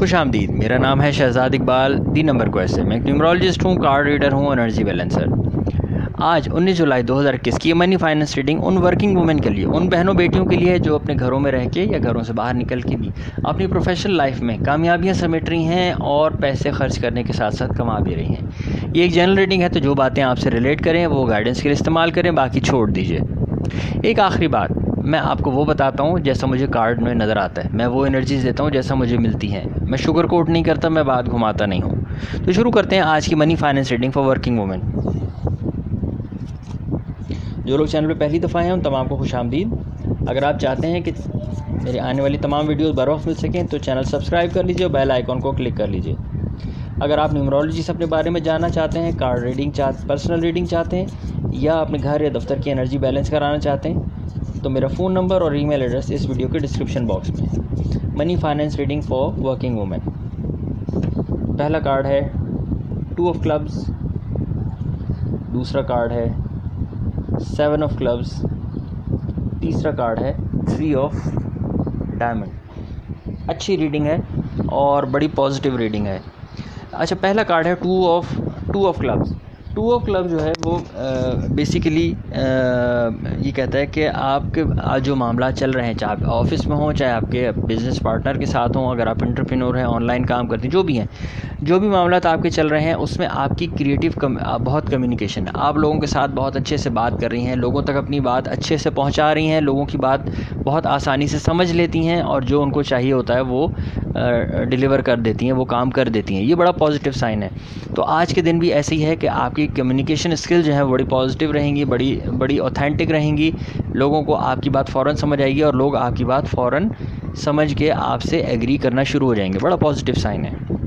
खुश आमदीद। मेरा नाम है Shahzad Iqbal the number question. मैं एक न्यूमरोलॉजिस्ट हूँ, कार्ड रीडर हूँ, एनर्जी बैलेंसर। आज 19 जुलाई 2021 की मनी फाइनेंस रीडिंग उन वर्किंग वुमेन के लिए, उन बहनों बेटियों के लिए है जो अपने घरों में रह के या घरों से बाहर निकल के भी अपनी प्रोफेशनल लाइफ में कामयाबियाँ समेट रही हैं और पैसे खर्च करने के साथ साथ कमा भी रही हैं। ये एक जनरल रीडिंग है, तो जो बातें आपसे रिलेट करें वो गाइडेंस के लिए इस्तेमाल करें, बाकी छोड़ दीजिए। एक आखिरी बात, मैं आपको वो बताता हूँ जैसा मुझे कार्ड में नज़र आता है। मैं वो एनर्जीज़ देता हूँ जैसा मुझे मिलती हैं। मैं शुगर कोट नहीं करता, मैं बात घुमाता नहीं हूँ। तो शुरू करते हैं आज की money finance reading for working women. जो लोग चैनल पे पहली दफ़ा हैं उन तमाम को खुश आमदीद। अगर आप चाहते हैं कि मेरी आने वाली तमाम वीडियोस बर वक्त मिल सकें तो चैनल सब्सक्राइब कर लीजिए और बेल आइकॉन को क्लिक कर लीजिए। अगर आप न्यूमरोलॉजी से अपने बारे में जानना चाहते हैं, कार्ड रीडिंग पर्सनल रीडिंग चाहते हैं या अपने घर या दफ्तर की एनर्जी बैलेंस कराना चाहते हैं तो मेरा फ़ोन नंबर और ईमेल एड्रेस इस वीडियो के डिस्क्रिप्शन बॉक्स में। Money finance reading for working women. पहला कार्ड है 2 ऑफ क्लब्स, दूसरा कार्ड है 7 ऑफ क्लब्स, तीसरा कार्ड है 3 ऑफ डायमंड। अच्छी रीडिंग है और बड़ी पॉजिटिव रीडिंग है। अच्छा, पहला कार्ड है 2 ऑफ क्लब्स। 2 ऑफ क्लब जो है वो बेसिकली ये कहता है कि आपके जो मामला चल रहे हैं, चाहे आप ऑफिस में हों, चाहे आपके बिज़नेस पार्टनर के साथ हों, अगर आप एंटरप्रेन्योर हैं, ऑनलाइन काम करते हैं, जो भी हैं, जो भी मामला आपके चल रहे हैं उसमें आपकी क्रिएटिव बहुत कम्युनिकेशन है। आप लोगों के साथ बहुत अच्छे से बात कर रही हैं, लोगों तक अपनी बात अच्छे से पहुंचा रही हैं, लोगों की बात बहुत आसानी से समझ लेती हैं और जो उनको चाहिए होता है वो डिलीवर कर देती हैं, वो काम कर देती हैं। ये बड़ा पॉजिटिव साइन है। तो आज के दिन भी ऐसे ही है कि आपकी कम्युनिकेशन स्किल जो है बड़ी पॉजिटिव रहेंगी, बड़ी ऑथेंटिक रहेंगी। लोगों को आपकी बात फ़ौरन समझ आएगी और लोग आपकी बात फ़ौरन समझ के आपसे एग्री करना शुरू हो जाएंगे। बड़ा पॉजिटिव साइन है।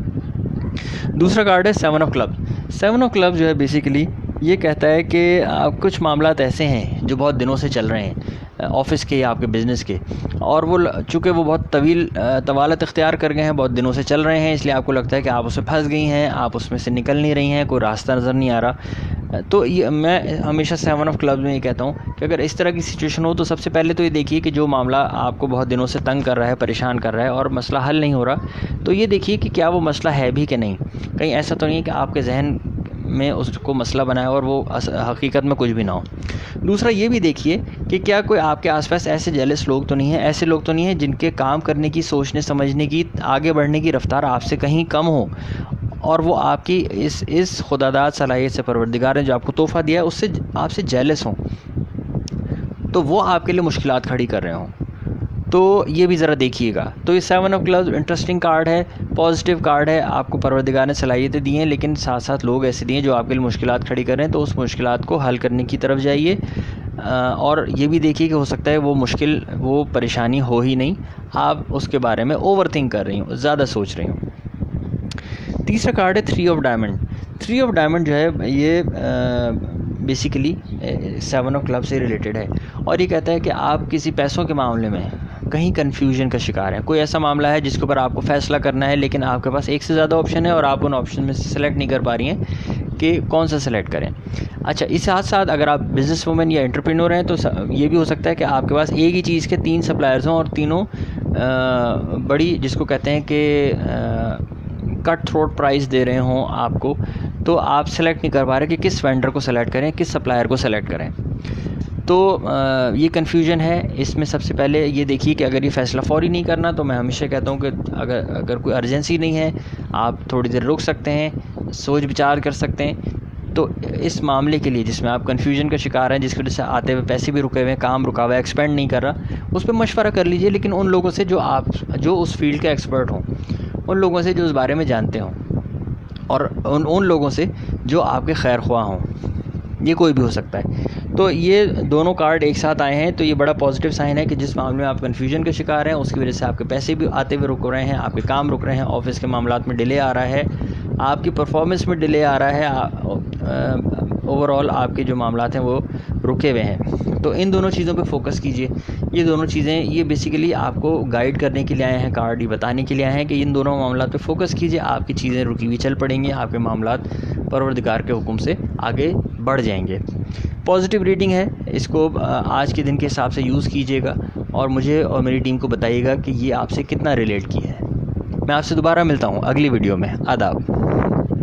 दूसरा कार्ड है 7 ऑफ क्लब। 7 ऑफ क्लब जो है बेसिकली ये कहता है कि कुछ मामलात ऐसे हैं जो बहुत दिनों से चल रहे हैं, ऑफिस के या आपके बिज़नेस के, और वो चूँकि वो बहुत तवालत इख्तियार कर गए हैं, बहुत दिनों से चल रहे हैं, इसलिए आपको लगता है कि आप उसमें फंस गई हैं, आप उसमें से निकल नहीं रही हैं, कोई रास्ता नज़र नहीं आ रहा। तो ये मैं हमेशा 7 ऑफ क्लब्स में ये कहता हूँ कि अगर इस तरह की सिचुएशन हो तो सबसे पहले तो ये देखिए कि जो मामला आपको बहुत दिनों से तंग कर रहा है, परेशान कर रहा है और मसला हल नहीं हो रहा, तो ये देखिए कि क्या वो मसला है भी कि नहीं। कहीं ऐसा तो नहीं है कि आपके जहन में उसको मसला बनाए और वो हकीकत में कुछ भी ना हो। दूसरा ये भी देखिए कि क्या कोई आपके आसपास ऐसे जेलस लोग तो नहीं हैं, ऐसे लोग तो नहीं हैं जिनके काम करने की, सोचने समझने की, आगे बढ़ने की रफ्तार आपसे कहीं कम हो और वो आपकी इस खुदादाद सलाहियत से, परवरदिगार ने जो आपको तोहफ़ा दिया है उससे आपसे जेलस हों, तो वो आपके लिए मुश्किलात खड़ी कर रहे हों। तो ये भी ज़रा देखिएगा। तो ये 7 ऑफ क्लब्स इंटरेस्टिंग कार्ड है, पॉजिटिव कार्ड है। आपको परवरदिगार ने सलाहियतें दी हैं, लेकिन साथ साथ लोग ऐसे दिए जो आपके लिए मुश्किलात खड़ी कर रहे हैं, तो उस मुश्किलात को हल करने की तरफ जाइए। और ये भी देखिए कि हो सकता है वो परेशानी हो ही नहीं, आप उसके बारे में ओवर थिंक कर रही हो, ज़्यादा सोच रही हो। तीसरा कार्ड है 3 ऑफ डायमंड। 3 ऑफ डायमंड जो है ये बेसिकली 7 ऑफ क्लब से रिलेटेड है और ये कहता है कि आप किसी पैसों के मामले में कहीं कन्फ्यूजन का शिकार है। कोई ऐसा मामला है जिसके ऊपर आपको फ़ैसला करना है, लेकिन आपके पास एक से ज़्यादा ऑप्शन है और आप उन ऑप्शन में से सेलेक्ट नहीं कर पा रही हैं कि कौन सा सेलेक्ट करें। अच्छा, इस साथ साथ अगर आप बिज़नेस वुमेन या एंटरप्रेन्योर हैं तो ये भी हो सकता है कि आपके पास एक ही चीज़ के 3 सप्लायर्स हों और तीनों बड़ी, जिसको कहते हैं कि कट थ्रोट प्राइस दे रहे हों आपको, तो आप सेलेक्ट नहीं कर पा रहे कि किस वेंडर को सेलेक्ट करें, किस सप्लायर को सेलेक्ट करें। तो ये कन्फ्यूजन है। इसमें सबसे पहले ये देखिए कि अगर ये फ़ैसला फ़ौरी नहीं करना तो मैं हमेशा कहता हूँ कि अगर कोई अर्जेंसी नहीं है, आप थोड़ी देर रुक सकते हैं, सोच विचार कर सकते हैं। तो इस मामले के लिए जिसमें आप कन्फ्यूजन का शिकार हैं, जिसकी वजह से आते हुए पैसे भी रुके हुए हैं, काम रुका हुआ है, एक्सपेंड नहीं कर रहा, उस पर मशवरा कर लीजिए, लेकिन उन लोगों से जो उस फील्ड के एक्सपर्ट हों, उन लोगों से जो उस बारे में जानते हों, और उन लोगों से जो आपके खैर ख्वाह हों। ये कोई भी हो सकता है। तो ये दोनों कार्ड एक साथ आए हैं, तो ये बड़ा पॉजिटिव साइन है कि जिस मामले में आप कन्फ्यूजन का शिकार हैं उसकी वजह से आपके पैसे भी आते हुए रुक रहे हैं, आपके काम रुक रहे हैं, ऑफिस के मामलात में डिले आ रहा है, आपकी परफॉर्मेंस में डिले आ रहा है, ओवरऑल आपके जो मामलात हैं वो रुके हुए हैं। तो इन दोनों चीज़ों पे फोकस कीजिए। ये दोनों चीज़ें ये बेसिकली आपको गाइड करने के लिए आए हैं, कार्ड ये बताने के लिए आए हैं कि इन दोनों मामलात पे फोकस कीजिए, आपकी चीज़ें रुकी हुई चल पड़ेंगी, आपके मामलात परवरदिगार के हुक्म से आगे बढ़ जाएंगे। पॉजिटिव रीडिंग है, इसको आज के दिन के हिसाब से यूज़ कीजिएगा और मुझे और मेरी टीम को बताइएगा कि ये आपसे कितना रिलेट किया है। मैं आपसे दोबारा मिलता हूँ अगली वीडियो में। आदाब।